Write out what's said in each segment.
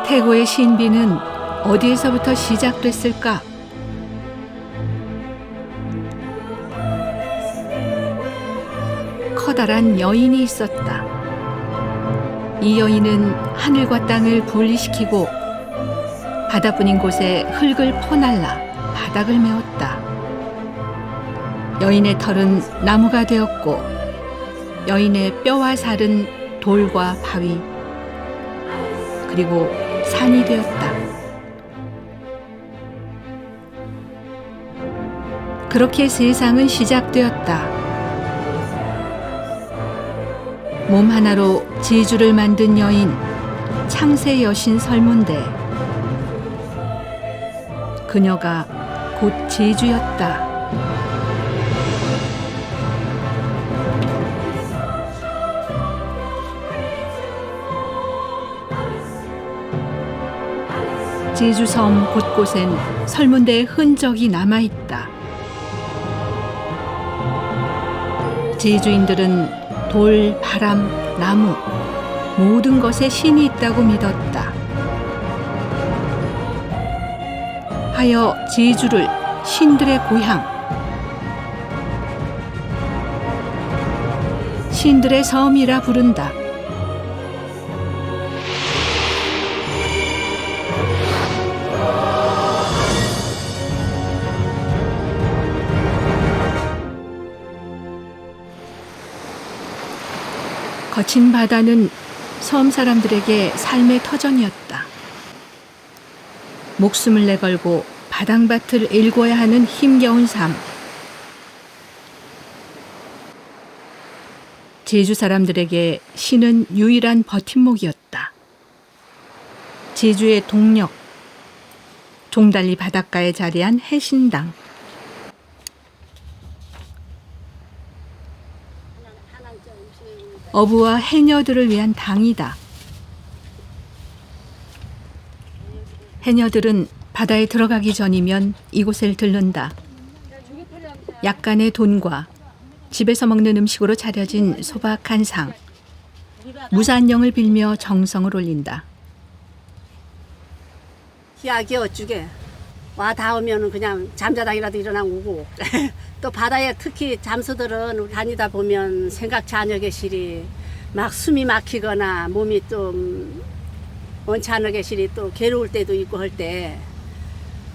태고의 신비는 어디에서부터 시작됐을까? 커다란 여인이 있었다. 이 여인은 하늘과 땅을 분리시키고 바다뿐인 곳에 흙을 퍼날라 바닥을 메웠다. 여인의 털은 나무가 되었고 여인의 뼈와 살은 돌과 바위 그리고 산이 되었다. 그렇게 세상은 시작되었다. 몸 하나로 제주를 만든 여인, 창세 여신 설문대. 그녀가 곧 제주였다. 제주섬 곳곳엔 설문대의 흔적이 남아있다. 제주인들은 돌, 바람, 나무 모든 것에 신이 있다고 믿었다. 하여 제주를 신들의 고향, 신들의 섬이라 부른다. 거친 바다는 섬 사람들에게 삶의 터전이었다. 목숨을 내걸고 바당밭을 일궈야 하는 힘겨운 삶. 제주 사람들에게 신은 유일한 버팀목이었다. 제주의 동력, 종달리 바닷가에 자리한 해신당. 어부와 해녀들을 위한 당이다. 해녀들은 바다에 들어가기 전이면 이곳을 들른다. 약간의 돈과 집에서 먹는 음식으로 차려진 소박한 상, 무산영을 빌며 정성을 올린다. 희약이 어쭈게 와 닿으면 그냥 잠자당이라도 일어나고 또 바다에 특히 잠수들은 다니다 보면 생각 잔여 시리 막 숨이 막히거나 몸이 좀 원치 않은 게시리 또 괴로울 때도 있고 할 때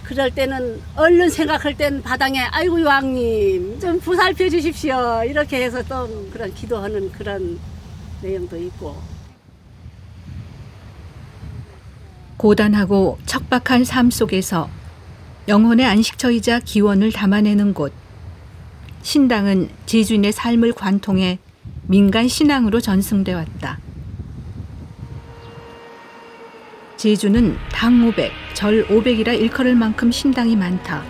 그럴 때는 얼른 생각할 땐 바닥에 아이고 왕님 좀 보살펴 주십시오 이렇게 해서 또 그런 기도하는 그런 내용도 있고. 고단하고 척박한 삶 속에서 영혼의 안식처이자 기원을 담아내는 곳. 신당은 제주인의 삶을 관통해 민간 신앙으로 전승돼 왔다. 제주는 당 500, 절 500이라 일컬을 만큼 신당이 많다.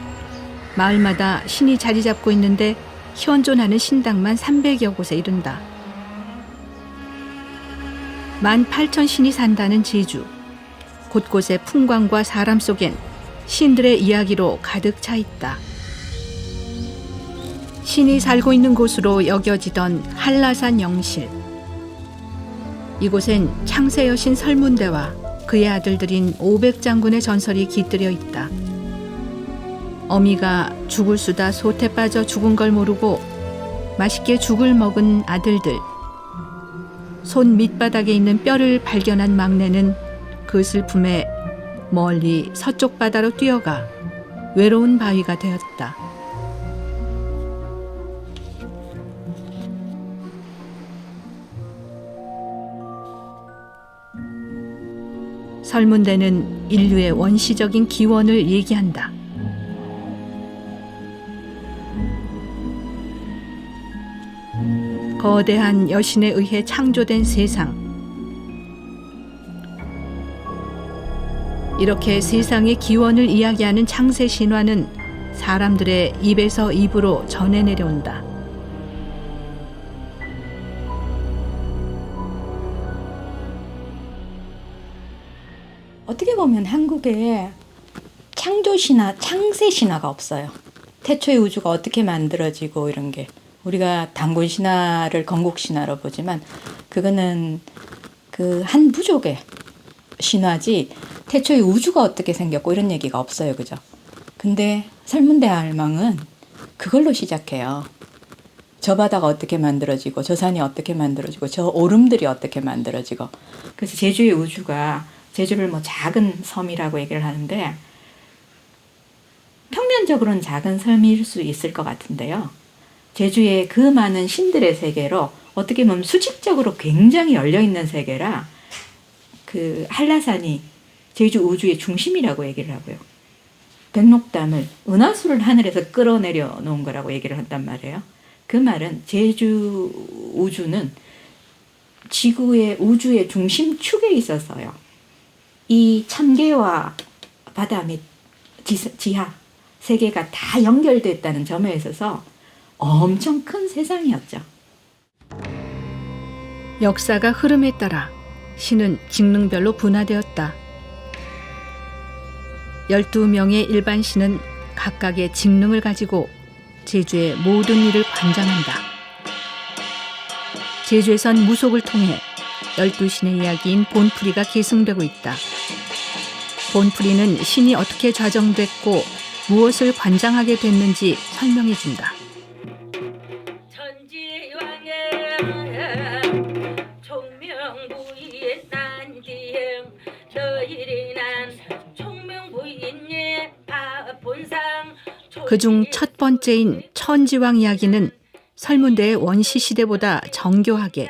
마을마다 신이 자리 잡고 있는데 현존하는 신당만 300여 곳에 이른다. 18,000 신이 산다는 제주. 곳곳의 풍광과 사람 속엔 신들의 이야기로 가득 차 있다. 신이 살고 있는 곳으로 여겨지던 한라산 영실. 이곳엔 창세 여신 설문대와 그의 아들들인 500장군의 전설이 깃들여 있다. 어미가 죽을 수다 솥에 빠져 죽은 걸 모르고 맛있게 죽을 먹은 아들들. 손 밑바닥에 있는 뼈를 발견한 막내는 그 슬픔에 멀리 서쪽 바다로 뛰어가 외로운 바위가 되었다. 설문대는 인류의 원시적인 기원을 얘기한다. 거대한 여신에 의해 창조된 세상. 이렇게 세상의 기원을 이야기하는 창세 신화는 사람들의 입에서 입으로 전해 내려온다. 어떻게 보면 한국에 창조 신화, 창세 신화가 없어요. 태초의 우주가 어떻게 만들어지고 이런 게 우리가 단군 신화를 건국 신화로 보지만 그거는 그 한 부족의 신화지 태초에 우주가 어떻게 생겼고 이런 얘기가 없어요. 그죠? 근데 설문대할망은 그걸로 시작해요. 저 바다가 어떻게 만들어지고 저 산이 어떻게 만들어지고 저 오름들이 어떻게 만들어지고. 그래서 제주의 우주가, 제주를 뭐 작은 섬이라고 얘기를 하는데 평면적으로는 작은 섬일 수 있을 것 같은데요. 제주의 그 많은 신들의 세계로 어떻게 보면 수직적으로 굉장히 열려있는 세계라 그 한라산이 제주 우주의 중심이라고 얘기를 하고요. 백록담을 은하수를 하늘에서 끌어내려 놓은 거라고 얘기를 한단 말이에요. 그 말은 제주 우주는 지구의 우주의 중심축에 있어서요. 이 참계와 바다 및 지하 세계가 다 연결됐다는 점에 있어서 엄청 큰 세상이었죠. 역사가 흐름에 따라 신은 직능별로 분화되었다. 12명의 일반 신은 각각의 직능을 가지고 제주의 모든 일을 관장한다. 제주에선 무속을 통해 12신의 이야기인 본풀이가 계승되고 있다. 본풀이는 신이 어떻게 좌정됐고 무엇을 관장하게 됐는지 설명해준다. 총명부인 난디행 너희리난 총명부인예 본상. 그중 첫 번째인 천지왕 이야기는 설문대의 원시 시대보다 정교하게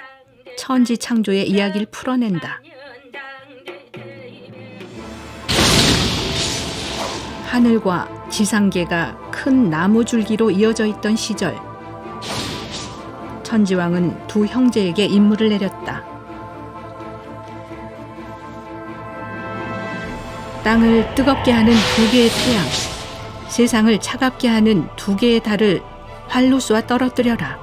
천지 창조의 이야기를 풀어낸다. 하늘과 지상계가 큰 나무 줄기로 이어져 있던 시절, 천지왕은 두 형제에게 임무를 내렸다. 땅을 뜨겁게 하는 두 개의 태양, 세상을 차갑게 하는 두 개의 달을 활로 쏘아 떨어뜨려라.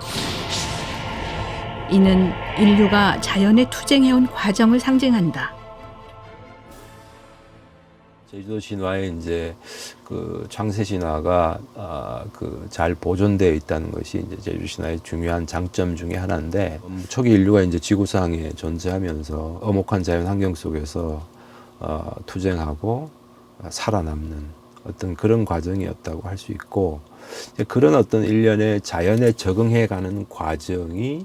이는 인류가 자연에 투쟁해온 과정을 상징한다. 제주도 신화에 이제 그 창세 신화가 그 잘 보존되어 있다는 것이 이제 제주 신화의 중요한 장점 중에 하나인데, 초기 인류가 이제 지구상에 존재하면서 엄혹한 자연 환경 속에서 투쟁하고 살아남는 어떤 그런 과정이었다고 할 수 있고, 그런 어떤 일련의 자연에 적응해가는 과정이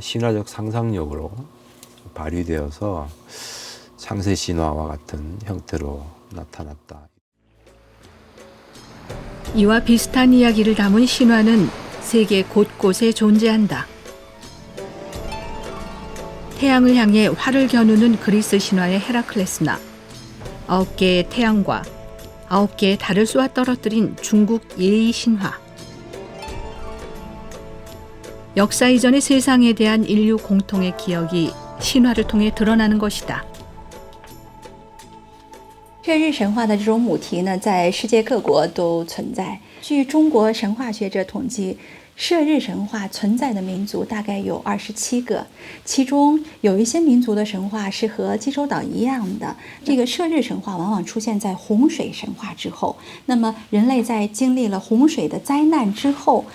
신화적 상상력으로 발휘되어서 창세 신화와 같은 형태로 나타났다. 이와 비슷한 이야기를 담은 신화는 세계 곳곳에 존재한다. 태양을 향해 활을 겨누는 그리스 신화의 헤라클레스나 9개의 태양과 9개의 달을 쏘아 떨어뜨린 중국 예의 신화. 역사 이전의 세상에 대한 인류 공통의 기억이 신화를 통해 드러나는 것이다. 射日神话的这种母题呢，在世界各国都存在。据中国神话学者统计，射日神话存在的民族大概有27个，其中有一些民族的神话是和济州岛一样的。这个射日神话往往出现在洪水神话之后，那么人类在经历了洪水的灾难之后，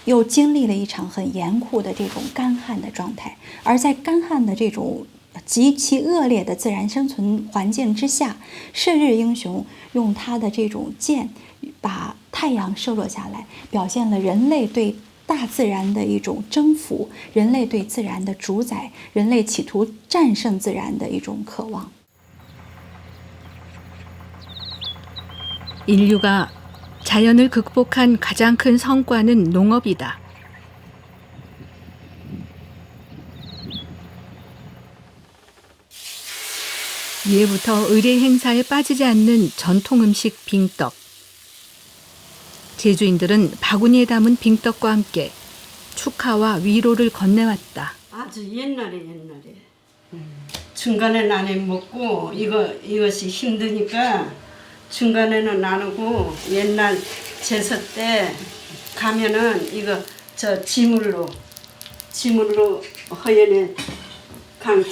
又经历了一场很严酷的这种干旱的状态，而在干旱的这种极其恶劣的自然生存环境之下，射日英雄用他的这种箭把太阳射落下来，表现了人类对大自然的一种征服，人类对自然的主宰，人类企图战胜自然的一种渴望。 인류가 자연을 극복한 가장 큰 성과는 농업이다. 이해부터 의례 행사에 빠지지 않는 전통 음식 빙떡. 제주인들은 바구니에 담은 빙떡과 함께 축하와 위로를 건네왔다. 아주 옛날에 중간에 나눠 먹고 이것이 힘드니까 중간에는 나누고, 옛날 제사 때 가면은 이거 저 지물로 허연에 강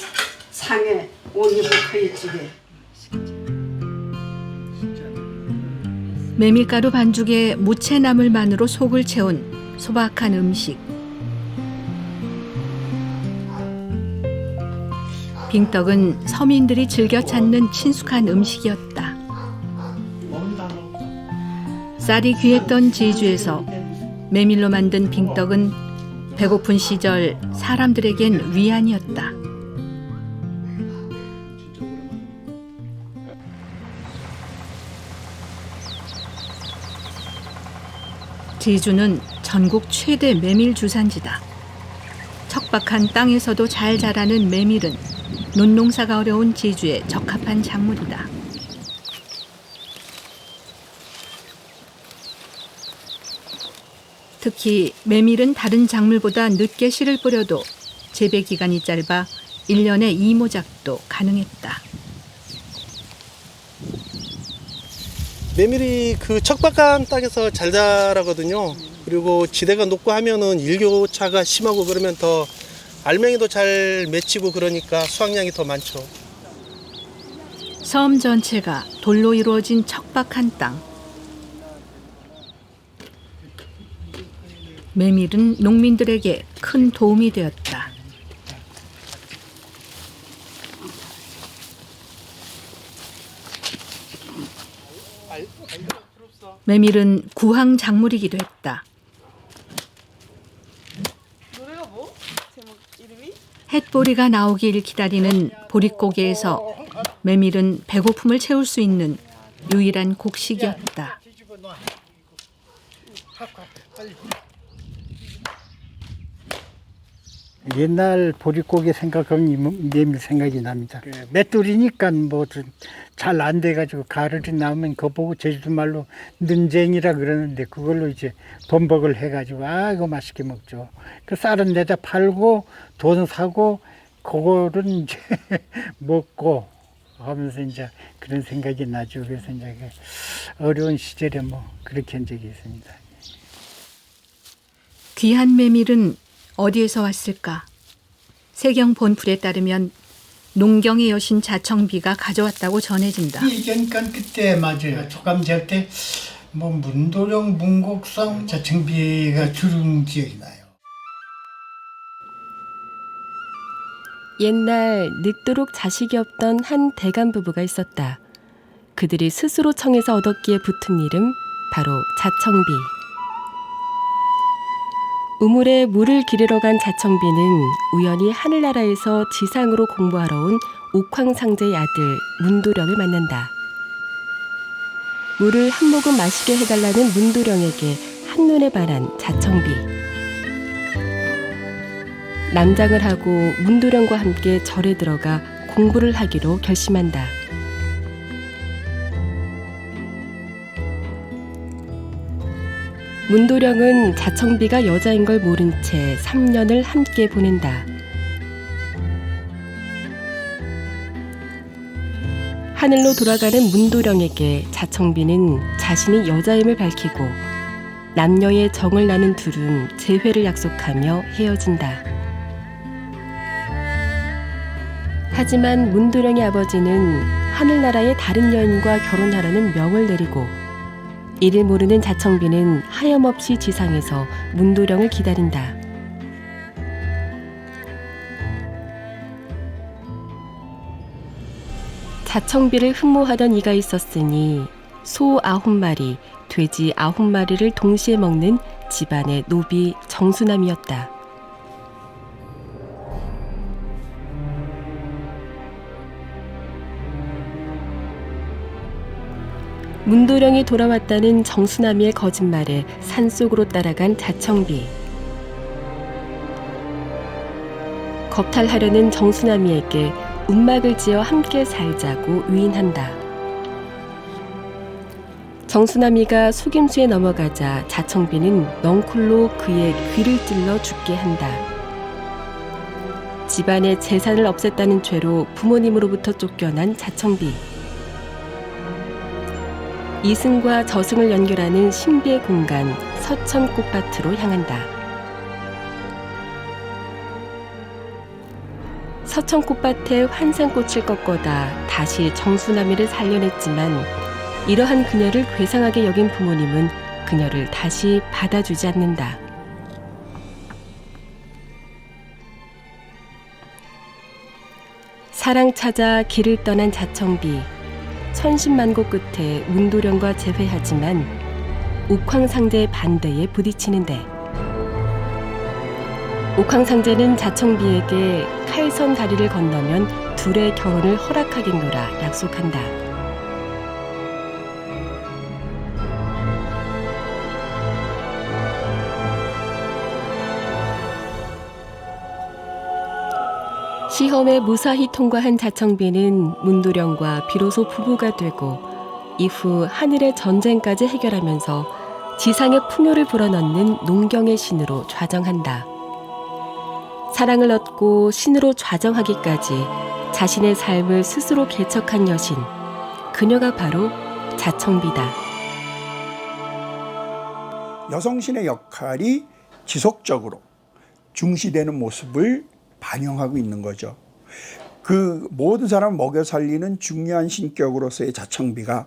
상에 올리고 허여지게. 메밀가루 반죽에 무채나물만으로 속을 채운 소박한 음식. 빙떡은 서민들이 즐겨 찾는 친숙한 음식이었다. 쌀이 귀했던 제주에서 메밀로 만든 빙떡은 배고픈 시절 사람들에겐 위안이었다. 제주는 전국 최대 메밀 주산지다. 척박한 땅에서도 잘 자라는 메밀은 논농사가 어려운 제주에 적합한 작물이다. 특히 메밀은 다른 작물보다 늦게 씨를 뿌려도 재배 기간이 짧아 1년에 2모작도 가능했다. 메밀이 그 척박한 땅에서 잘 자라거든요. 그리고 지대가 높고 하면은 일교차가 심하고 그러면 더 알맹이도 잘 맺히고 그러니까 수확량이 더 많죠. 섬 전체가 돌로 이루어진 척박한 땅. 메밀은 농민들에게 큰 도움이 되었다. 메밀은 구황 작물이기도 했다. 햇보리가 나오길 기다리는 보릿고개에서 메밀은 배고픔을 채울 수 있는 유일한 곡식이었다. 옛날 보릿고개 생각하면 메밀 생각이 납니다. 맷돌이니까 뭐 잘 안 돼가지고 가을이 나오면 그거 보고 제주도 말로 는쟁이라 그러는데 그걸로 이제 범벅을 해가지고 이거 맛있게 먹죠. 그 쌀은 내다 팔고 돈 사고 그거를 이제 먹고 하면서 이제 그런 생각이 나죠. 그래서 이제 어려운 시절에 뭐 그렇게 한 적이 있습니다. 귀한 메밀은 어디에서 왔을까? 세경 본풀에 따르면 농경의 여신 자청비가 가져왔다고 전해진다. 그러니까 그때 맞아요. 초감지할 때 뭐 문도령, 문곡성, 자청비가 주름 지역이 나요. 옛날 늙도록 자식이 없던 한 대간 부부가 있었다. 그들이 스스로 청해서 얻었기에 붙은 이름 바로 자청비. 우물에 물을 기르러 간 자청비는 우연히 하늘나라에서 지상으로 공부하러 온 옥황상제의 아들 문도령을 만난다. 물을 한 모금 마시게 해달라는 문도령에게 한눈에 반한 자청비. 남장을 하고 문도령과 함께 절에 들어가 공부를 하기로 결심한다. 문도령은 자청비가 여자인 걸 모른 채 3년을 함께 보낸다. 하늘로 돌아가는 문도령에게 자청비는 자신이 여자임을 밝히고 남녀의 정을 나눈 둘은 재회를 약속하며 헤어진다. 하지만 문도령의 아버지는 하늘나라의 다른 여인과 결혼하라는 명을 내리고 이를 모르는 자청비는 하염없이 지상에서 문도령을 기다린다. 자청비를 흠모하던 이가 있었으니 소 9마리, 돼지 9마리를 동시에 먹는 집안의 노비 정수남이었다. 문도령이 돌아왔다는 정수남이의 거짓말에 산속으로 따라간 자청비. 겁탈하려는 정수남이에게 움막을 지어 함께 살자고 위인한다. 정수남이가 속임수에 넘어가자 자청비는 넝쿨로 그의 귀를 찔러 죽게 한다. 집안의 재산을 없앴다는 죄로 부모님으로부터 쫓겨난 자청비. 이승과 저승을 연결하는 신비의 공간 서천꽃밭으로 향한다. 서천꽃밭에 환상꽃을 꺾어다 다시 정수남이를 살려냈지만 이러한 그녀를 괴상하게 여긴 부모님은 그녀를 다시 받아주지 않는다. 사랑 찾아 길을 떠난 자청비. 천신만고 끝에 문도령과 재회하지만 옥황상제의 반대에 부딪히는데 옥황상제는 자청비에게 칼선 다리를 건너면 둘의 결혼을 허락하겠노라 약속한다. 시험에 무사히 통과한 자청비는 문도령과 비로소 부부가 되고 이후 하늘의 전쟁까지 해결하면서 지상의 풍요를 불어넣는 농경의 신으로 좌정한다. 사랑을 얻고 신으로 좌정하기까지 자신의 삶을 스스로 개척한 여신, 그녀가 바로 자청비다. 여성신의 역할이 지속적으로 중시되는 모습을 반영하고 있는 거죠. 그 모든 사람을 먹여 살리는 중요한 신격으로서의 자청비가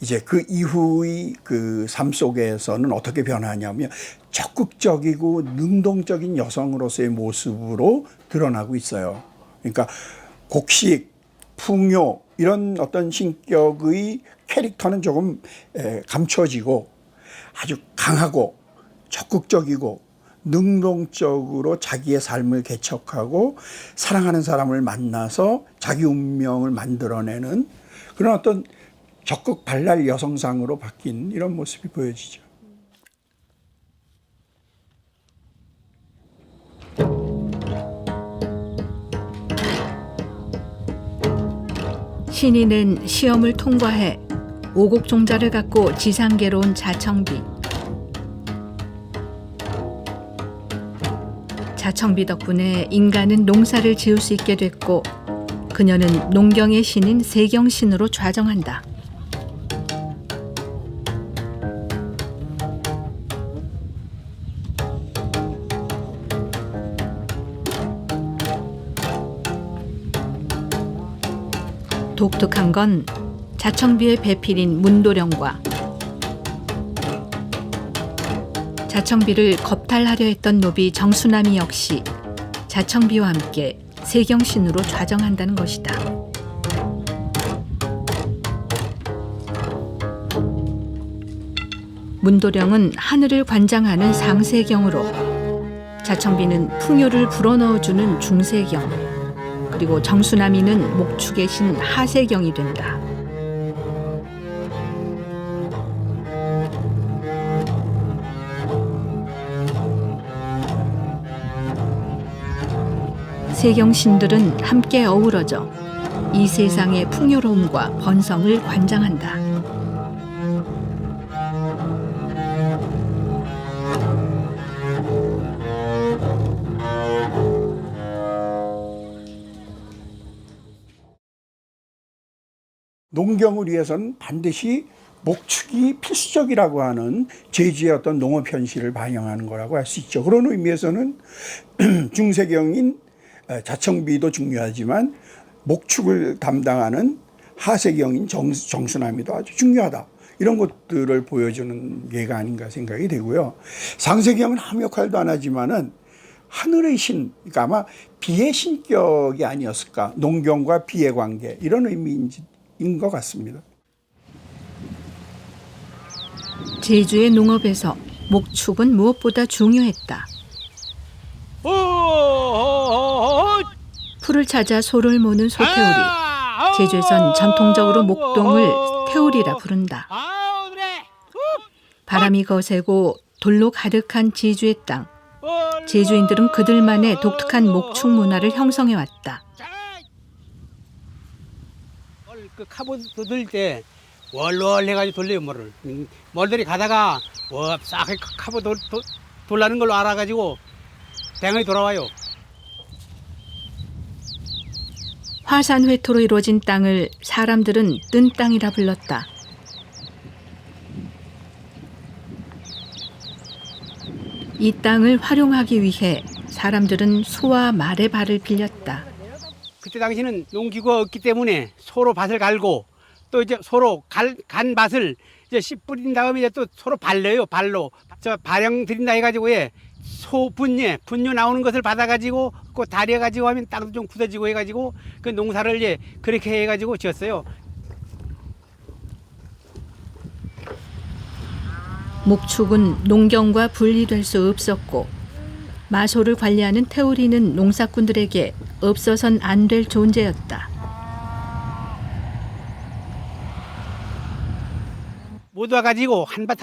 이제 그 이후의 그 삶 속에서는 어떻게 변하냐면 적극적이고 능동적인 여성으로서의 모습으로 드러나고 있어요. 그러니까 곡식, 풍요 이런 어떤 신격의 캐릭터는 조금 감춰지고 아주 강하고 적극적이고 능동적으로 자기의 삶을 개척하고 사랑하는 사람을 만나서 자기 운명을 만들어내는 그런 어떤 적극 발랄 여성상으로 바뀐 이런 모습이 보여지죠. 신인은 시험을 통과해 오곡종자를 갖고 지상계로 온 자청비. 자청비 덕분에 인간은 농사를 지을 수 있게 됐고 그녀는 농경의 신인 세경신으로 좌정한다. 독특한 건 자청비의 배필인 문도령과 자청비를 겁탈하려 했던 노비 정수남이 역시 자청비와 함께 세경신으로 좌정한다는 것이다. 문도령은 하늘을 관장하는 상세경으로 자청비는 풍요를 불어넣어주는 중세경, 그리고 정수남이는 목축의 신 하세경이 된다. 세경신들은 함께 어우러져 이 세상의 풍요로움과 번성을 관장한다. 농경을 위해서는 반드시 목축이 필수적이라고 하는 제주의 어떤 농업 현실을 반영하는 거라고 할 수 있죠. 그런 의미에서는 중세경인 자청비도 중요하지만 목축을 담당하는 하세경인 정수남이도 아주 중요하다. 이런 것들을 보여주는 예가 아닌가 생각이 되고요. 상세경은 아무 역할도 안 하지만은 하늘의 신, 그러니까 아마 비의 신격이 아니었을까. 농경과 비의 관계 이런 의미인 것 같습니다. 제주의 농업에서 목축은 무엇보다 중요했다. 풀을 찾아 소를 모는 소태우리. 제주에선 전통적으로 목동을 태우리라 부른다. 바람이 거세고 돌로 가득한 제주의 땅. 제주인들은 그들만의 독특한 목축 문화를 형성해왔다. 그 카보 돌릴 때 월월 해가지고 돌려요. 멀들이 가다가 싹 카보 돌라는 걸로 알아가지고 뱅이 돌아와요. 화산 회토로 이루어진 땅을 사람들은 뜬 땅이라 불렀다. 이 땅을 활용하기 위해 사람들은 소와 말의 발을 빌렸다. 그때 당시는 농기구가 없기 때문에 소로 밭을 갈고 또 이제 소로 간 밭을 이제 씨 뿌린 다음에 이제 또 소로 발려요. 발로 저 발령 드린다 해가지고 소 분유 나오는 것을 받아가지고 그 다려가지고 하면 땅도 좀 굳어지고 해가지고 그 농사를 그렇게 해가지고 지었어요. 목축은 농경과 분리될 수 없었고 마소를 관리하는 태우리는 농사꾼들에게 없어선 안 될 존재였다. 못 와가지고 한 밭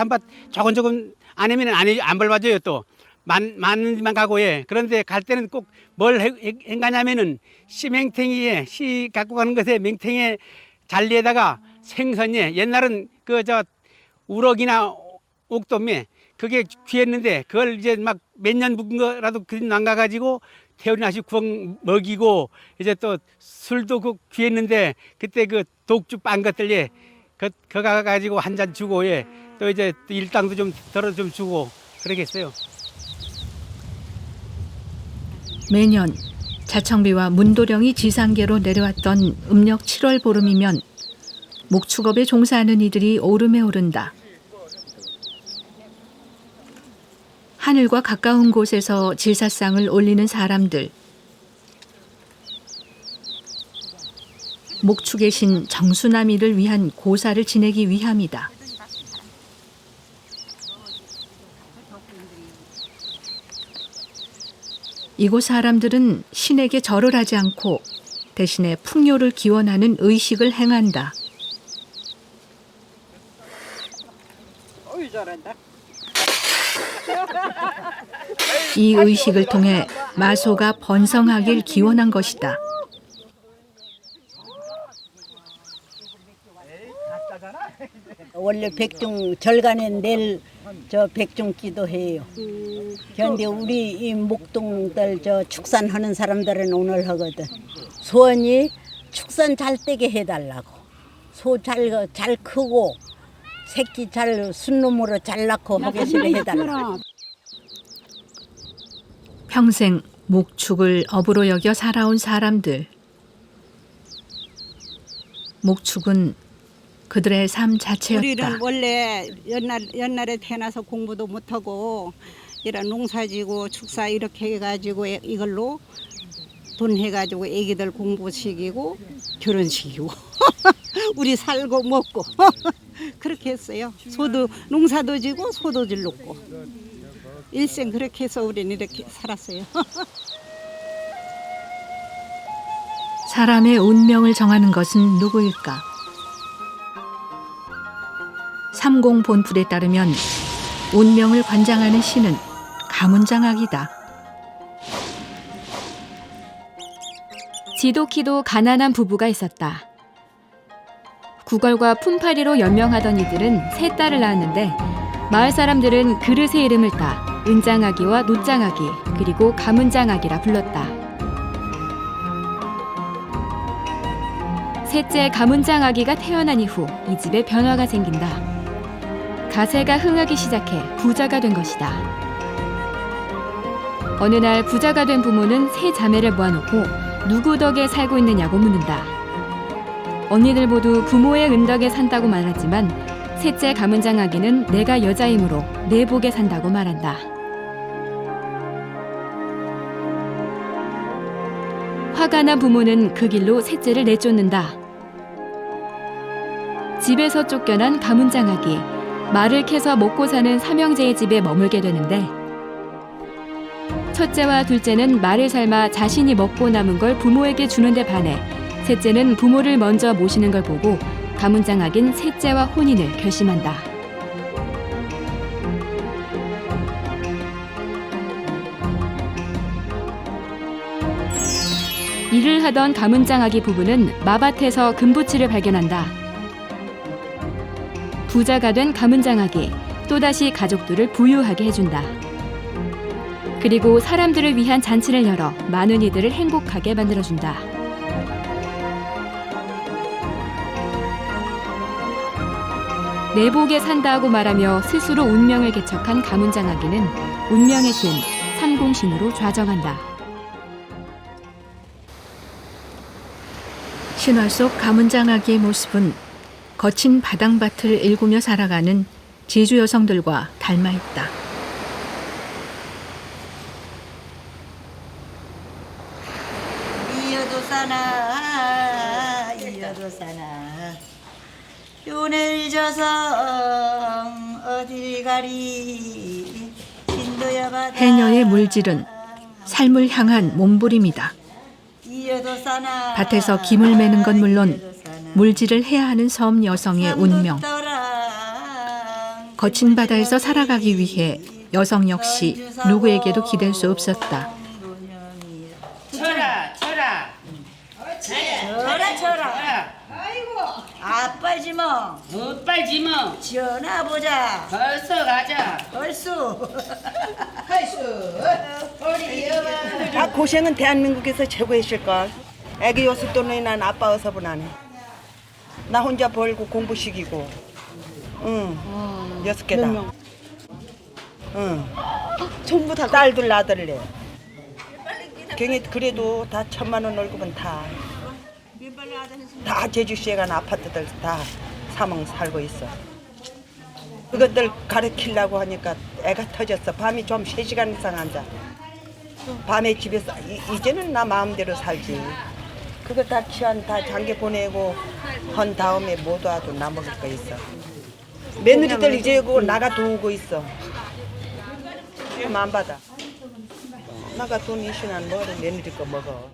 조금 안 하면 안 벌봐줘요. 또 많은 데만 가고 그런데 갈 때는 꼭 뭘 행가냐면은 씨맹탱이에 씨 갖고 가는 것에 맹탱이에 잘리에다가 생선에 옛날은 우럭이나 옥돔에 그게 귀했는데 그걸 이제 막 몇 년 묵은 거라도 그림 남가가지고 태우리 하시 구워 먹이고 이제 또 술도 귀했는데 그때 그 독주 빤 것들 그거 가가지고 한 잔 주고 또 이제 일당도 좀 덜어 좀 주고 그렇게 했어요. 매년 자청비와 문도령이 지상계로 내려왔던 음력 7월 보름이면 목축업에 종사하는 이들이 오름에 오른다. 하늘과 가까운 곳에서 제사상을 올리는 사람들. 목축의 신 정수남이를 위한 고사를 지내기 위함이다. 이곳 사람들은 신에게 절을 하지 않고 대신에 풍요를 기원하는 의식을 행한다. 이 의식을 통해 마소가 번성하길 기원한 것이다. 원래 백중 절간에 내일 백중 기도해요. 그런데 우리 이 목동들 축산하는 사람들은 오늘 하거든. 소원이 축산 잘 되게 해달라고. 소 잘 크고 새끼 잘 순놈으로 잘 낳고 하게시를 해달라고. 평생 목축을 업으로 여겨 살아온 사람들. 목축은 그들의 삶 자체였다. 우리는 원래 옛날에 태어나서 공부도 못하고 이런 농사지고 축사 이렇게 해가지고 이걸로 돈 해가지고 애기들 공부시키고 결혼시키고 우리 살고 먹고 그렇게 했어요. 소도 농사도 지고 소도 질렀고 일생 그렇게 해서 우리는 이렇게 살았어요. 사람의 운명을 정하는 것은 누구일까? 삼공본풀에 따르면 운명을 관장하는 신은 가문장악이다. 지독히도 가난한 부부가 있었다. 구걸과 품팔이로 연명하던 이들은 세 딸을 낳았는데 마을 사람들은 그릇의 이름을 따 은장아기와 노장아기 그리고 가문장아기라 불렀다. 셋째 가문장아기가 태어난 이후 이 집에 변화가 생긴다. 가세가 흥하기 시작해 부자가 된 것이다. 어느 날 부자가 된 부모는 세 자매를 모아놓고 누구 덕에 살고 있느냐고 묻는다. 언니들 모두 부모의 은덕에 산다고 말하지만 셋째 가문장아기는 내가 여자이므로 내 복에 산다고 말한다. 화가 난 부모는 그 길로 셋째를 내쫓는다. 집에서 쫓겨난 가문장아기, 말을 캐서 먹고 사는 삼형제의 집에 머물게 되는데 첫째와 둘째는 말을 삶아 자신이 먹고 남은 걸 부모에게 주는 데 반해 셋째는 부모를 먼저 모시는 걸 보고 가문장악인 셋째와 혼인을 결심한다. 일을 하던 가문장아기 부부는 마밭에서 금부치를 발견한다. 부자가 된 가문장아기, 또다시 가족들을 부유하게 해준다. 그리고 사람들을 위한 잔치를 열어 많은 이들을 행복하게 만들어준다. 내 복에 산다고 말하며 스스로 운명을 개척한 가문장아기는 운명의 신, 삼공신으로 좌정한다. 신화 속 가문장아기의 모습은 거친 바당밭을 일구며 살아가는 제주 여성들과 닮아있다. 이어도 사나 이어도 사나 요낼 저성 어딜 가리 인도야 바다 해녀의 물질은 삶을 향한 몸부림이다. 이어도 사나 밭에서 김을 매는 건 물론 물질을 해야 하는 섬 여성의 운명. 거친 바다에서 살아가기 위해 여성 역시 누구에게도 기댈 수 없었다. 쳐라 아이고 아빠지 뭐 못빨지 뭐. 전화 보자 벌써 가자. 얼쑤 아 고생은 대한민국에서 최고이실걸. 애기 요수 돈이 난 아빠 어서분 안 해. 나 혼자 벌고 공부시키고. 응. 6개다. 응. 전부 다 딸들 아들래. 경이 그래도 다 1,000만 원 월급은 다 제주시에 간 아파트들 다 사망 살고 있어. 그것들 가르치려고 하니까 애가 터졌어. 밤이 좀 3시간 이상 앉아. 밤에 집에서 이제는 나 마음대로 살지. 그거 다 치안 다 장기 보내고 한 다음에 못 와도 나 먹을 거 있어. 며느리들 이제 그 나가 도우고 있어. 마음 받아. 나가 돈 있으면 뭐래 며느리 거 먹어.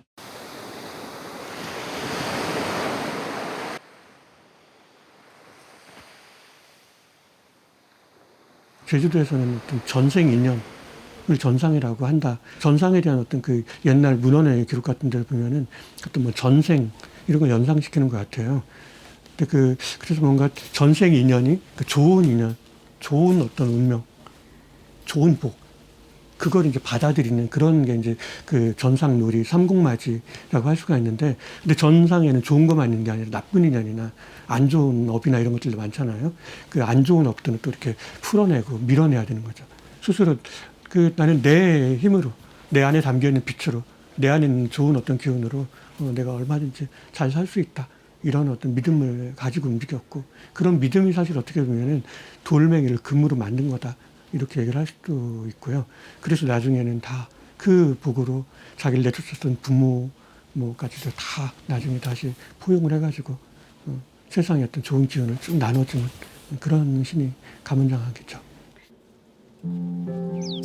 제주도에서는 어떤 전생 인연을 전상이라고 한다. 전상에 대한 어떤 그 옛날 문헌의 기록 같은 데를 보면은 어떤 뭐 전생 이런 걸 연상시키는 것 같아요. 근데 그래서 뭔가 전생 인연이 그 좋은 인연, 좋은 어떤 운명, 좋은 복, 그걸 이제 받아들이는 그런 게 이제 그 전상놀이, 삼국맞이라고 할 수가 있는데, 근데 전상에는 좋은 것만 있는 게 아니라 나쁜 인연이나 안 좋은 업이나 이런 것들도 많잖아요. 그 안 좋은 업들은 또 이렇게 풀어내고 밀어내야 되는 거죠. 스스로 나는 내 힘으로, 내 안에 담겨 있는 빛으로, 내 안에 있는 좋은 어떤 기운으로 내가 얼마든지 잘 살 수 있다. 이런 어떤 믿음을 가지고 움직였고, 그런 믿음이 사실 어떻게 보면은 돌멩이를 금으로 만든 거다. 이렇게 얘기를 할 수도 있고요. 그래서 나중에는 다 그 복으로 자기를 내쫓았던 부모까지도 다 나중에 다시 포용을 해가지고 세상에 어떤 좋은 기운을 쭉 나눠주는 그런 신이 가문장하겠죠.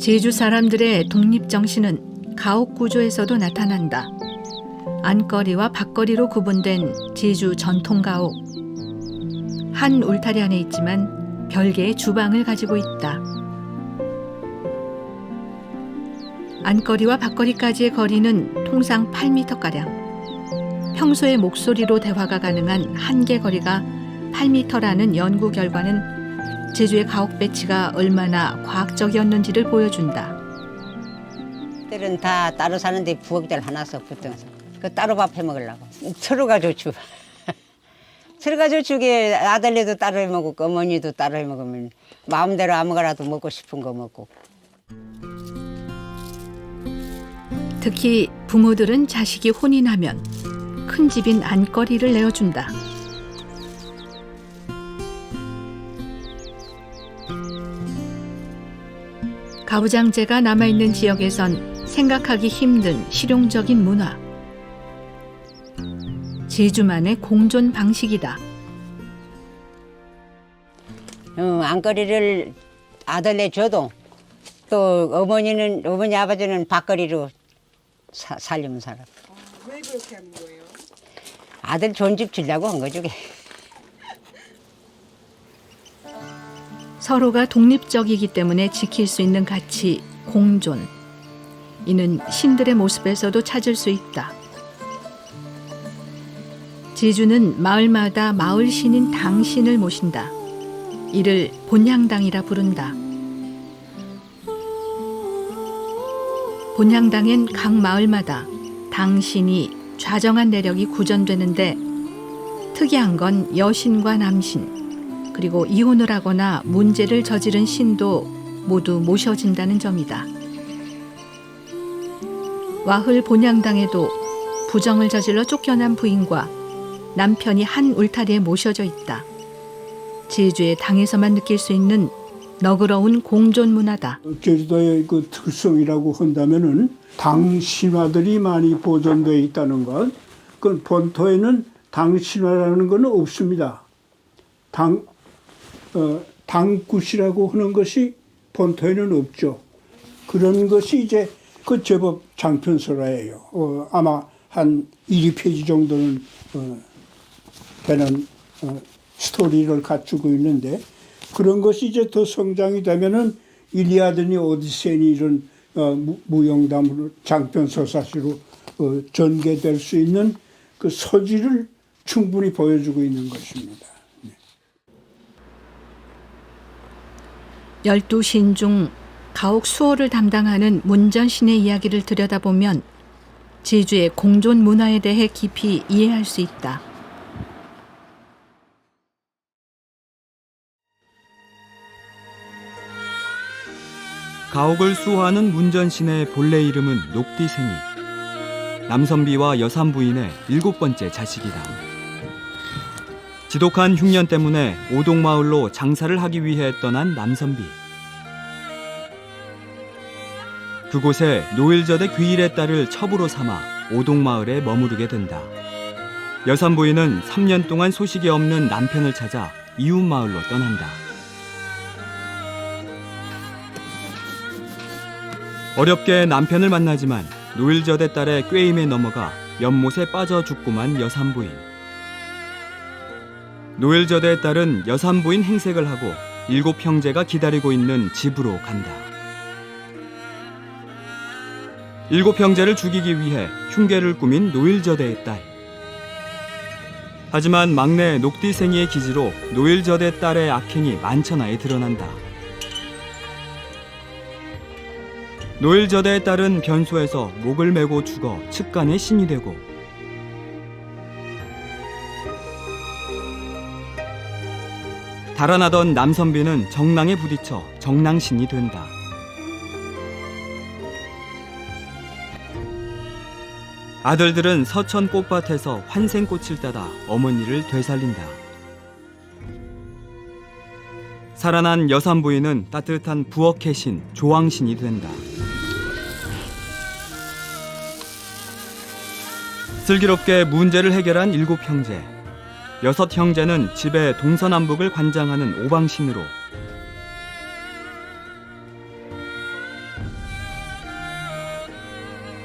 제주 사람들의 독립정신은 가옥구조에서도 나타난다. 안거리와 밭거리로 구분된 제주 전통가옥. 한 울타리 안에 있지만 별개의 주방을 가지고 있다. 안거리와 밭거리까지의 거리는 통상 8m가량. 평소에 목소리로 대화가 가능한 한계 거리가 8m라는 연구 결과는 제주의 가옥 배치가 얼마나 과학적이었는지를 보여준다. 들은 다 따로 사는데 부엌들 하나서 붙어서 그 따로 밥 해 먹으려고. 서로가 좋죠. 서로가 좋게 아들네도 따로 해 먹고 어머니도 따로 해 먹으면 마음대로 아무거나도 먹고 싶은 거 먹고. 특히 부모들은 자식이 혼이 나면 큰 집인 안거리를 내어준다. 가부장제가 남아있는 지역에선 생각하기 힘든 실용적인 문화. 제주만의 공존 방식이다. 안거리를 아들네 줘도 또 어머니 아버지는 밭거리로 살려면 살아. 왜 그렇게 하는 거예요? 아들 좋은 집 주려고 한 거죠. 서로가 독립적이기 때문에 지킬 수 있는 가치, 공존. 이는 신들의 모습에서도 찾을 수 있다. 제주는 마을마다 마을 신인 당신을 모신다. 이를 본향당이라 부른다. 본향당엔 각 마을마다 당신이 좌정한 내력이 구전되는데 특이한 건 여신과 남신, 그리고 이혼을 하거나 문제를 저지른 신도 모두 모셔진다는 점이다. 와흘 본향당에도 부정을 저질러 쫓겨난 부인과 남편이 한 울타리에 모셔져 있다. 제주의 당에서만 느낄 수 있는 너그러운 공존 문화다. 제주도의 그 특성이라고 한다면은 당 신화들이 많이 보존되어 있다는 것, 그 본토에는 당신화라는 건 없습니다. 당굿이라고 하는 것이 본토에는 없죠. 그런 것이 이제 그 제법 장편설화예요. 아마 한 1~2페이지 정도는 되는 스토리를 갖추고 있는데, 그런 것이 이제 더 성장이 되면은 일리아드니 오디세이니 이런 무용담으로 장편서사시로 전개될 수 있는 그 소지를 충분히 보여주고 있는 것입니다. 12신 중 가옥 수호를 담당하는 문전신의 이야기를 들여다보면 제주의 공존 문화에 대해 깊이 이해할 수 있다. 가옥을 수호하는 문전신의 본래 이름은 녹디생이. 남선비와 여산부인의 7번째 자식이다. 지독한 흉년 때문에 오동마을로 장사를 하기 위해 떠난 남선비. 그곳에 노일저대 귀일의 딸을 첩으로 삼아 오동마을에 머무르게 된다. 여산부인은 3년 동안 소식이 없는 남편을 찾아 이웃마을로 떠난다. 어렵게 남편을 만나지만 노일저대 딸의 꾀임에 넘어가 연못에 빠져 죽고만 여산부인. 노일저대의 딸은 여산부인 행색을 하고 7 형제가 기다리고 있는 집으로 간다. 7 형제를 죽이기 위해 흉계를 꾸민 노일저대의 딸. 하지만 막내 녹디생이의 기지로 노일저대 딸의 악행이 만천하에 드러난다. 노일저대의 딸은 변소에서 목을 메고 죽어 측간의 신이 되고, 달아나던 남선비는 정랑에 부딪혀 정랑신이 된다. 아들들은 서천 꽃밭에서 환생꽃을 따다 어머니를 되살린다. 살아난 여산부인은 따뜻한 부엌의 신, 조왕신이 된다. 슬기롭게 문제를 해결한 7 형제. 6 형제는 집의 동서남북을 관장하는 오방신으로,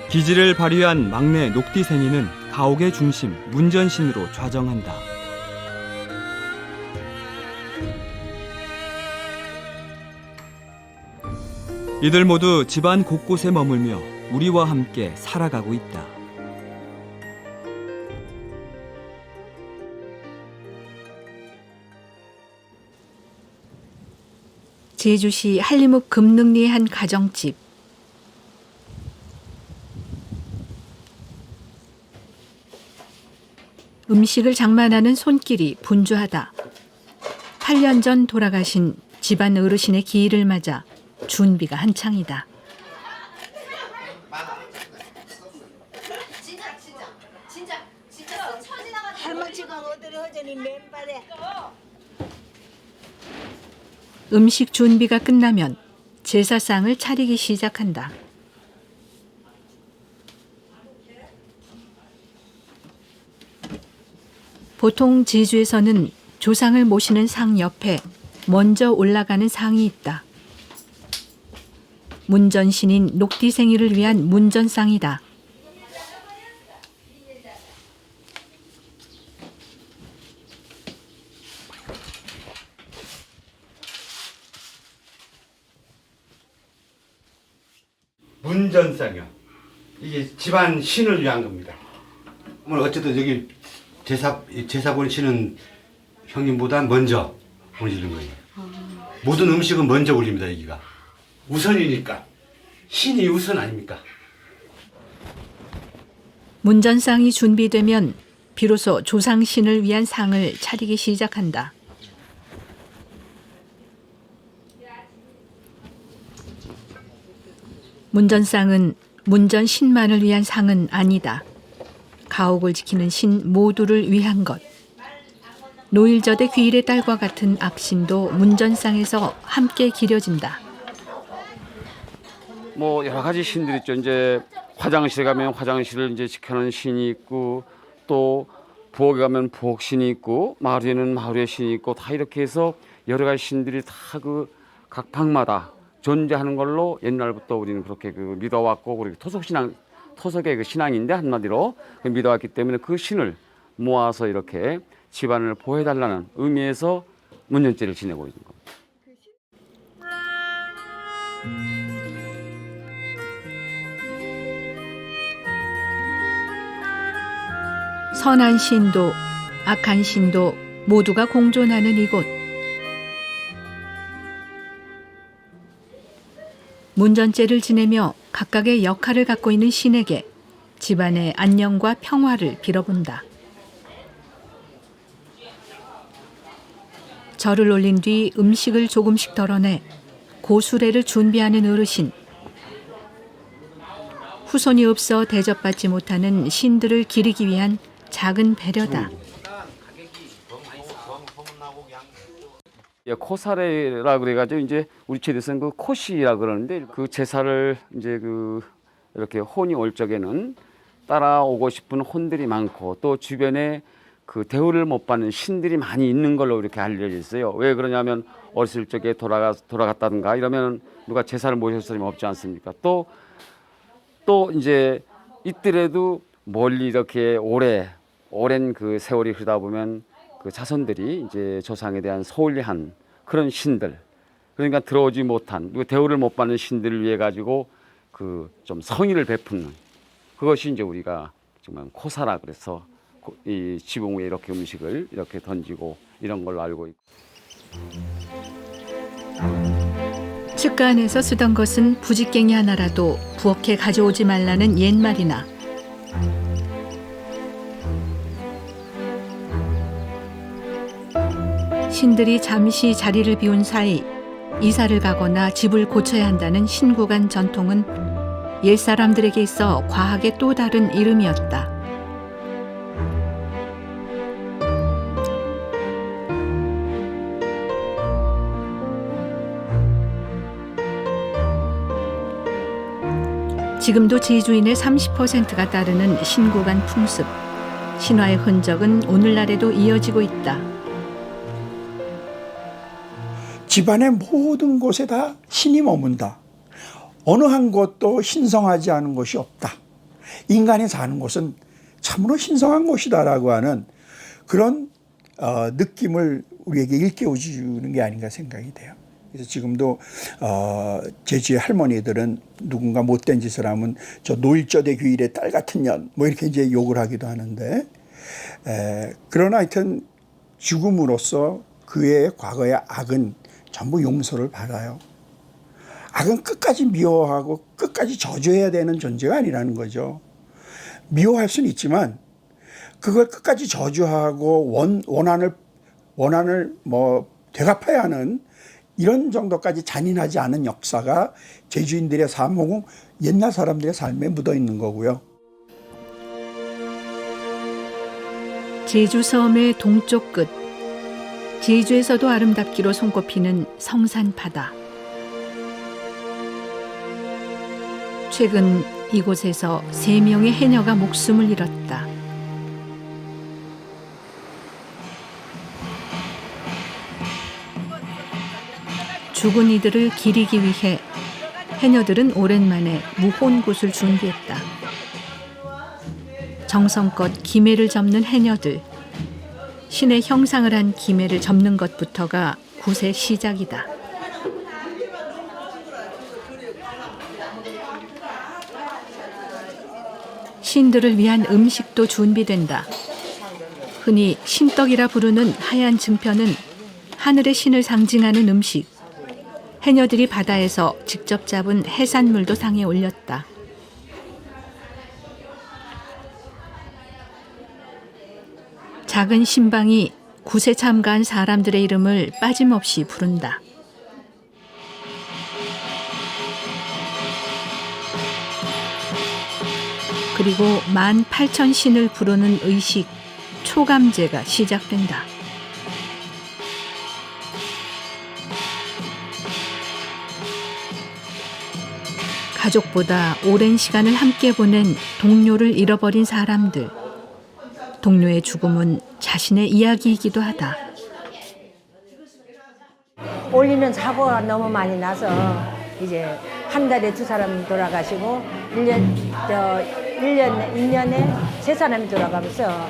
기지를 발휘한 막내 녹디생이는 가옥의 중심 문전신으로 좌정한다. 이들 모두 집안 곳곳에 머물며 우리와 함께 살아가고 있다. 제주시 한림읍 금능리의 한 가정집. 음식을 장만하는 손길이 분주하다. 8년 전 돌아가신 집안 어르신의 기일을 맞아 준비가 한창이다. 할머니가 어디를 허전히 맨발에. 음식 준비가 끝나면 제사상을 차리기 시작한다. 보통 제주에서는 조상을 모시는 상 옆에 먼저 올라가는 상이 있다. 문전신인 녹디생이를 위한 문전상이다. 문전상이요. 이게 집안 신을 위한 겁니다. 어쨌든 여기 제사 보시는 형님보다 먼저 올리는 거예요. 모든 음식은 먼저 올립니다. 여기가 우선이니까 신이 우선 아닙니까? 문전상이 준비되면 비로소 조상신을 위한 상을 차리기 시작한다. 문전상은 문전신만을 위한 상은 아니다. 가옥을 지키는 신 모두를 위한 것. 노일저대 귀일의 딸과 같은 악신도 문전상에서 함께 기려진다. 뭐 여러 가지 신들이 있죠. 이제 화장실에 가면 화장실을 이제 지켜는 신이 있고, 또 부엌에 가면 부엌신이 있고 마루에는 마루의 신이 있고 다 이렇게 해서 여러 가지 신들이 다 그 각 방마다 존재하는 걸로 옛날부터 우리는 그렇게 그 믿어왔고 우리 토속의 그 신앙인데 한마디로 믿어왔기 때문에 그 신을 모아서 이렇게 집안을 보호해달라는 의미에서 문전제를 지내고 있는 겁니다. 선한 신도 악한 신도 모두가 공존하는 이곳. 문전제를 지내며 각각의 역할을 갖고 있는 신에게 집안의 안녕과 평화를 빌어본다. 절을 올린 뒤 음식을 조금씩 덜어내 고수례를 준비하는 어르신. 후손이 없어 대접받지 못하는 신들을 기리기 위한 작은 배려다. 코사레라 그래가지고 이제 우리 제도에서는 그 코시라 그러는데 그 제사를 이제 그 이렇게 혼이 올 적에는 따라오고 싶은 혼들이 많고 또 주변에 그 대우를 못 받는 신들이 많이 있는 걸로 이렇게 알려져 있어요. 왜 그러냐면 어렸을 적에 돌아갔다든가 이러면 누가 제사를 모실 사람이 없지 않습니까? 또 이제 있더라도 멀리 이렇게 오랜 그 세월이 흐르다 보면 그 자손들이 이제 조상에 대한 소홀한 그런 신들, 그러니까 들어오지 못한 대우를 못 받는 신들을 위해 가지고 그 좀 성의를 베푸는 그것이 이제 우리가 정말 코사라 그래서 이 지붕 위에 이렇게 음식을 이렇게 던지고 이런 걸로 알고 있고. 측간에서 쓰던 것은 부직갱이 하나라도 부엌에 가져오지 말라는 옛말이나 신들이 잠시 자리를 비운 사이 이사를 가거나 집을 고쳐야 한다는 신구간 전통은 옛사람들에게 있어 과학의 또 다른 이름이었다. 지금도 제주인의 30%가 따르는 신구간 풍습, 신화의 흔적은 오늘날에도 이어지고 있다. 집안의 모든 곳에 다 신이 머문다. 어느 한 곳도 신성하지 않은 곳이 없다. 인간이 사는 곳은 참으로 신성한 곳이다라고 하는 그런 느낌을 우리에게 일깨워주는 게 아닌가 생각이 돼요. 그래서 지금도 제주의 할머니들은 누군가 못된 짓을 하면 저 노일저대 귀일의 딸 같은 년 뭐 이렇게 이제 욕을 하기도 하는데 그러나 하여튼 죽음으로써 그의 과거의 악은 전부 용서를 받아요. 악은 끝까지 미워하고 끝까지 저주해야 되는 존재가 아니라는 거죠. 미워할 수는 있지만 그걸 끝까지 저주하고 원한을 뭐 되갚아야 하는 이런 정도까지 잔인하지 않은 역사가 제주인들의 삶 혹은 옛날 사람들의 삶에 묻어 있는 거고요. 제주 섬의 동쪽 끝, 제주에서도 아름답기로 손꼽히는 성산바다. 최근 이곳에서 3명의 해녀가 목숨을 잃었다. 죽은 이들을 기리기 위해 해녀들은 오랜만에 무혼굿을 준비했다. 정성껏 기매를 접는 해녀들. 신의 형상을 한 기매를 접는 것부터가 굿의 시작이다. 신들을 위한 음식도 준비된다. 흔히 신떡이라 부르는 하얀 증편은 하늘의 신을 상징하는 음식. 해녀들이 바다에서 직접 잡은 해산물도 상에 올렸다. 작은 신방이 굿에 참가한 사람들의 이름을 빠짐없이 부른다. 그리고 18,000신을 부르는 의식, 초감제가 시작된다. 가족보다 오랜 시간을 함께 보낸 동료를 잃어버린 사람들. 동료의 죽음은 자신의 이야기이기도 하다. 올리는 사고가 너무 많이 나서 이제 한 달에 2사람 돌아가시고 1년에 3사람이 돌아가면서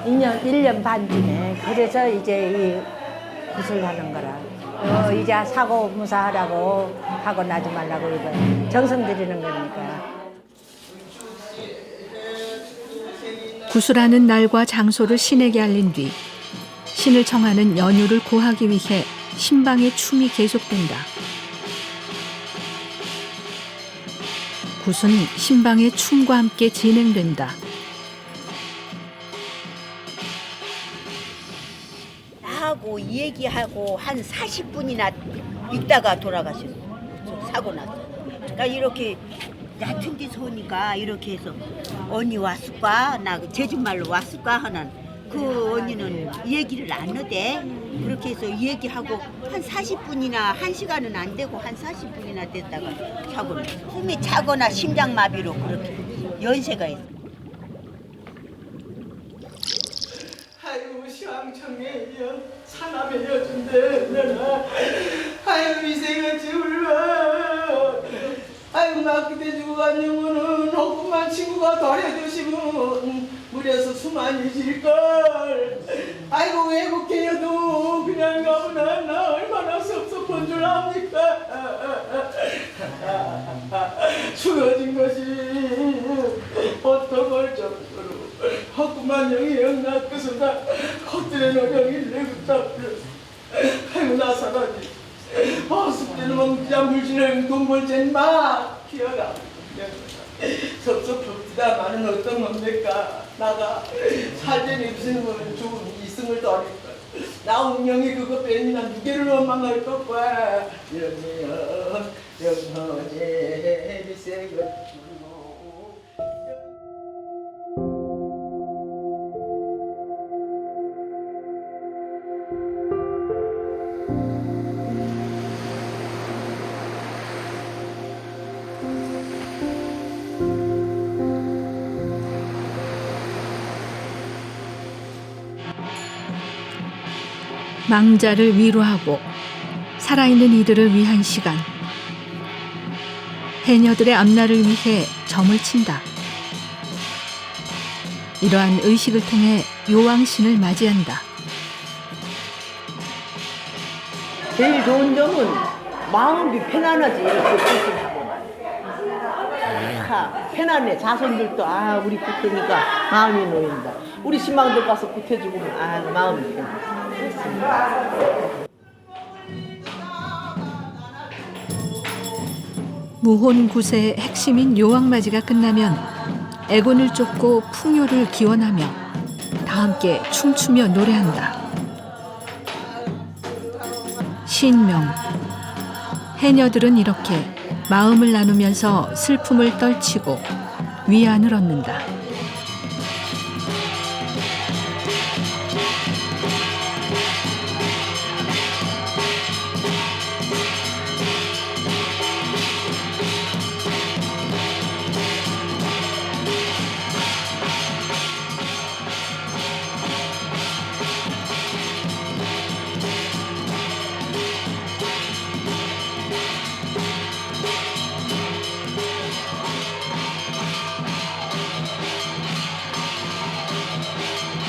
1년 반쯤에 그래서 이제 이 구슬하는 거라. 이제 사고 무사하라고 하고 나지 말라고 이거 정성 들이는 거니까. 구슬하는 날과 장소를 신에게 알린 뒤 신을 청하는 연유를 구하기 위해 신방의 춤이 계속된다. 굿은 신방의 춤과 함께 진행된다. 나하고 얘기하고 한 40분이나 있다가 돌아가셨어요. 사고 나서. 그러니까 이렇게 얕은 데서 오니까 이렇게 해서 언니 왔을까? 나 제주말로 왔을까? 하는 그 언니는 얘기를 안 하대. 그렇게 해서 얘기하고 한 40분이나 1시간은 안 되고 한 40분이나 됐다가 사고 났어. 숨이 차거나 심장마비로 그렇게 연세가 있어. 아이고 시황청에 사남의 여준데 내가 아이고 이생같이 울어. 아이고 나 그때 죽어가냐면은 조금만 친구가 덜해두시면 물에서 숨 안 쉬질걸. 아이고 외국계여도 그냥 가보나 나 얼마나 섭섭한 줄 압니까. 죽어진 것이 어떡할 정도로 하구만 영이 영락께서다 헛들의 노령이 내부터 아이고 나 사라지 어습되는 그냥 물지는 동물젠 마 기어라. 섭섭합니다마는 어떤 겁니까. 나가 살전이 없으면 죽음 이승을 떠릴까. 나 운명이 그거 빼니나 누구를 원망할 것과 영원히 비세가 망자를 위로하고 살아있는 이들을 위한 시간. 해녀들의 앞날을 위해 점을 친다. 이러한 의식을 통해 요왕신을 맞이한다. 제일 좋은 점은 마음이 편안하지. 이렇게 불신하고 편안해. 자손들도 우리 붙으니까 마음이 놓인다. 우리 신망들 가서 붙여주면 마음이 편해. 무혼굿의 핵심인 요왕맞이가 끝나면 애곤을 쫓고 풍요를 기원하며 다 함께 춤추며 노래한다. 신명. 해녀들은 이렇게 마음을 나누면서 슬픔을 떨치고 위안을 얻는다.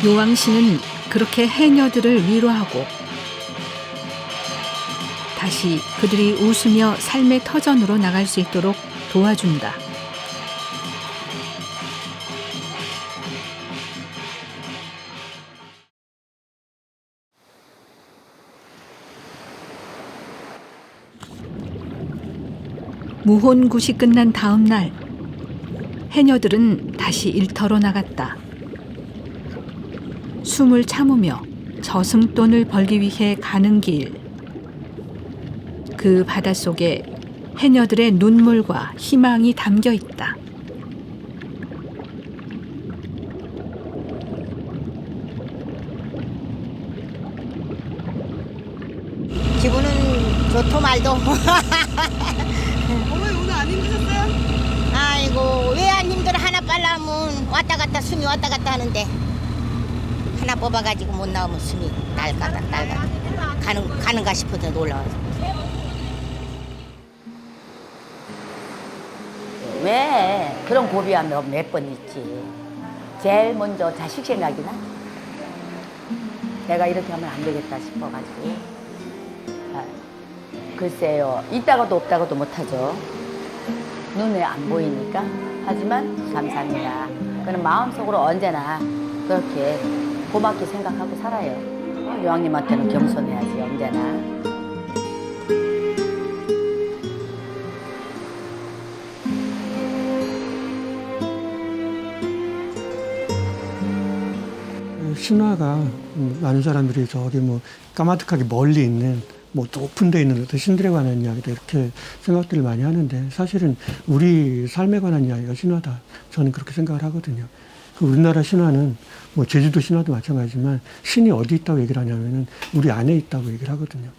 요왕신은 그렇게 해녀들을 위로하고 다시 그들이 웃으며 삶의 터전으로 나갈 수 있도록 도와준다. 무혼굿이 끝난 다음 날 해녀들은 다시 일터로 나갔다. 숨을 참으며 저승돈을 벌기 위해 가는 길. 그 바닷속에 해녀들의 눈물과 희망이 담겨 있다. 기분은 좋도 말도. 어머니 오늘 안 힘드셨어요? 아이고 왜 안 힘들어. 하나 빨라면 왔다 갔다 숨이 왔다 갔다 하는데 하나 뽑아가지고 못 나오면 숨이 날까다 가는가 싶어서 놀라워서. 왜 그런 고비가 몇 번 있지. 제일 먼저 자식 생각이 나. 내가 이렇게 하면 안 되겠다 싶어가지고. 글쎄요, 있다가도 없다가도 못하죠. 눈에 안 보이니까. 하지만 감사합니다. 그는 마음속으로 언제나 그렇게 고맙게 생각하고 살아요. 여왕님한테는 겸손해야지, 언제나. 신화가 많은 사람들이 저기 뭐 까마득하게 멀리 있는 뭐 높은 데 있는 어떤 신들에 관한 이야기다 이렇게 생각들을 많이 하는데 사실은 우리 삶에 관한 이야기가 신화다. 저는 그렇게 생각을 하거든요. 그 우리나라 신화는 뭐 제주도 신화도 마찬가지지만 신이 어디 있다고 얘기를 하냐면은 우리 안에 있다고 얘기를 하거든요.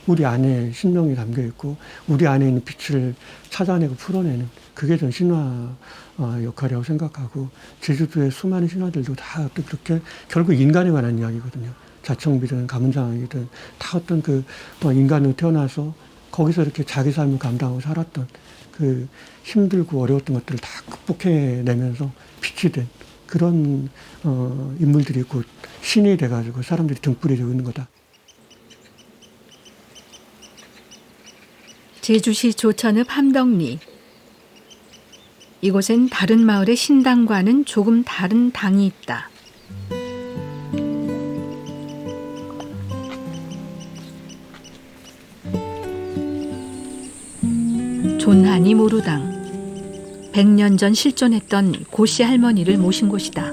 우리 안에 신명이 담겨 있고 우리 안에 있는 빛을 찾아내고 풀어내는 그게 전 신화 역할이라고 생각하고 제주도의 수많은 신화들도 다 그렇게 결국 인간에 관한 이야기거든요. 자청비든 가문장이든 다 어떤 그 인간으로 태어나서 거기서 이렇게 자기 삶을 감당하고 살았던 그 힘들고 어려웠던 것들을 다 극복해내면서 빛이 된 그런 인물들이 곧 신이 돼가지고 사람들이 등불이 되고 있는 거다. 제주시 조천읍 함덕리. 이곳엔 다른 마을의 신당과는 조금 다른 당이 있다. 존하니 모루당. 100년 전 실존했던 고씨 할머니를 모신 곳이다.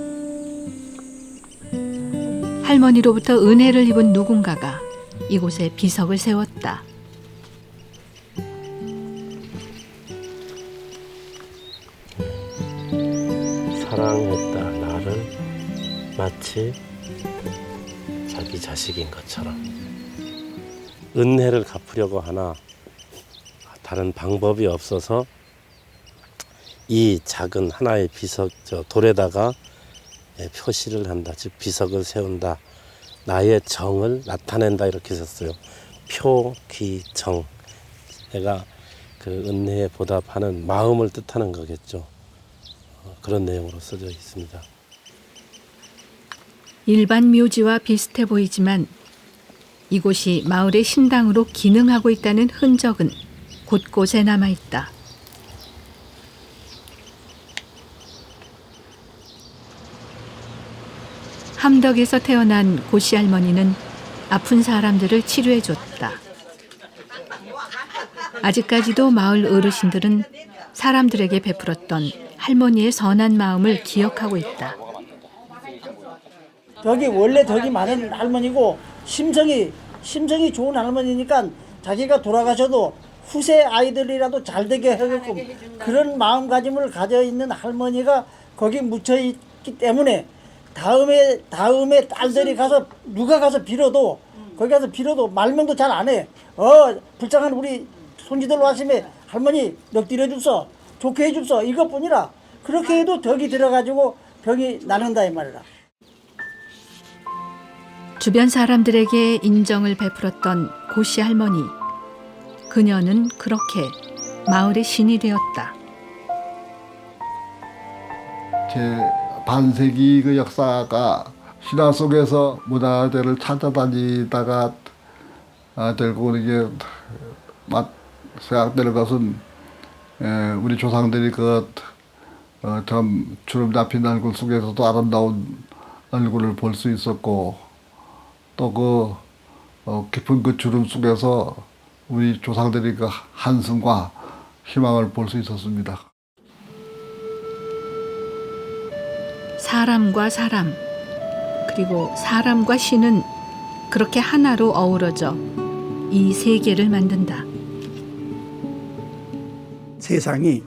할머니로부터 은혜를 입은 누군가가 이곳에 비석을 세웠다. 사랑했다 나를 마치 자기 자식인 것처럼 은혜를 갚으려고 하나 다른 방법이 없어서 이 작은 하나의 비석 돌에다가 표시를 한다. 즉 비석을 세운다. 나의 정을 나타낸다 이렇게 썼어요. 표기정. 내가 그 은혜에 보답하는 마음을 뜻하는 거겠죠. 그런 내용으로 써져 있습니다. 일반 묘지와 비슷해 보이지만 이곳이 마을의 신당으로 기능하고 있다는 흔적은 곳곳에 남아있다. 함덕에서 태어난 고씨 할머니는 아픈 사람들을 치료해줬다. 아직까지도 마을 어르신들은 사람들에게 베풀었던 할머니의 선한 마음을 기억하고 있다. 덕이 원래 덕이 많은 할머니고 심성이 좋은 할머니니까 자기가 돌아가셔도 후세 아이들이라도 잘 되게 하게끔 그런 마음가짐을 가져 있는 할머니가 거기 묻혀 있기 때문에 다음에 딸들이 가서 누가 가서 빌어도 거기 가서 빌어도 말명도 잘 안 해. 불쌍한 우리 손지들 와심에 할머니 넉디려 줍소 좋게 해 줍소 이것뿐이라 그렇게 해도 덕이 들어가지고 병이 나는다 이 말이라. 주변 사람들에게 인정을 베풀었던 고씨 할머니. 그녀는 그렇게 마을의 신이 되었다. 제 반세기 그 역사가 신화 속에서 문화재를 찾아다니다가 결국 이게 생각되는 것은 우리 조상들이 참 주름 잡힌 얼굴 속에서도 아름다운 얼굴을 볼 수 있었고 또 깊은 그 주름 속에서 우리 조상들이 그 한숨과 희망을 볼 수 있었습니다. 사람과 사람, 그리고 사람과 신은 그렇게 하나로 어우러져 이 세계를 만든다. 세상이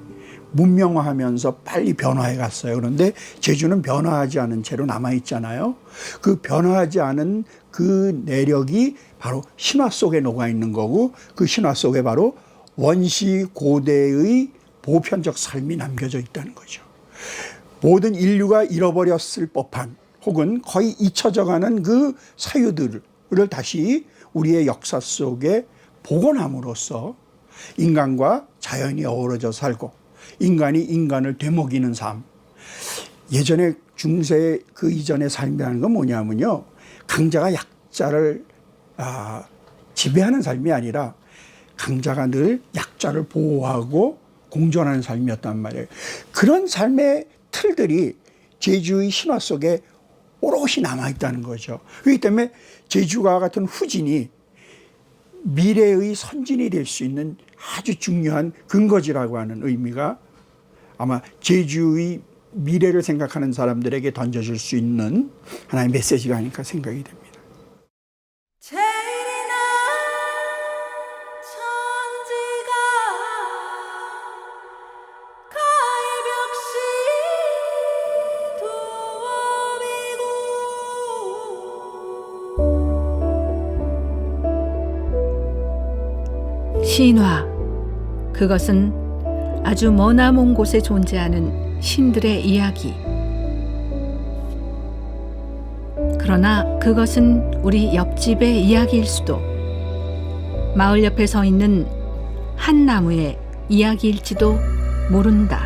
문명화하면서 빨리 변화해 갔어요. 그런데 제주는 변화하지 않은 채로 남아있잖아요. 그 변화하지 않은 그 내력이 바로 신화 속에 녹아 있는 거고 그 신화 속에 바로 원시 고대의 보편적 삶이 남겨져 있다는 거죠. 모든 인류가 잃어버렸을 법한 혹은 거의 잊혀져가는 그 사유들을 다시 우리의 역사 속에 복원함으로써 인간과 자연이 어우러져 살고 인간이 인간을 되먹이는 삶. 예전에 중세 그 이전의 삶이라는 건 뭐냐면요, 강자가 약자를 지배하는 삶이 아니라 강자가 늘 약자를 보호하고 공존하는 삶이었단 말이에요. 그런 삶의 틀들이 제주의 신화 속에 오롯이 남아있다는 거죠. 그렇기 때문에 제주와 같은 후진이 미래의 선진이 될 수 있는 아주 중요한 근거지라고 하는 의미가 아마 제주의 미래를 생각하는 사람들에게 던져줄 수 있는 하나의 메시지가 아닐까 생각이 됩니다. 신화, 그것은 아주 머나먼 곳에 존재하는 신들의 이야기. 그러나 그것은 우리 옆집의 이야기일 수도, 마을 옆에 서 있는 한 나무의 이야기일지도 모른다.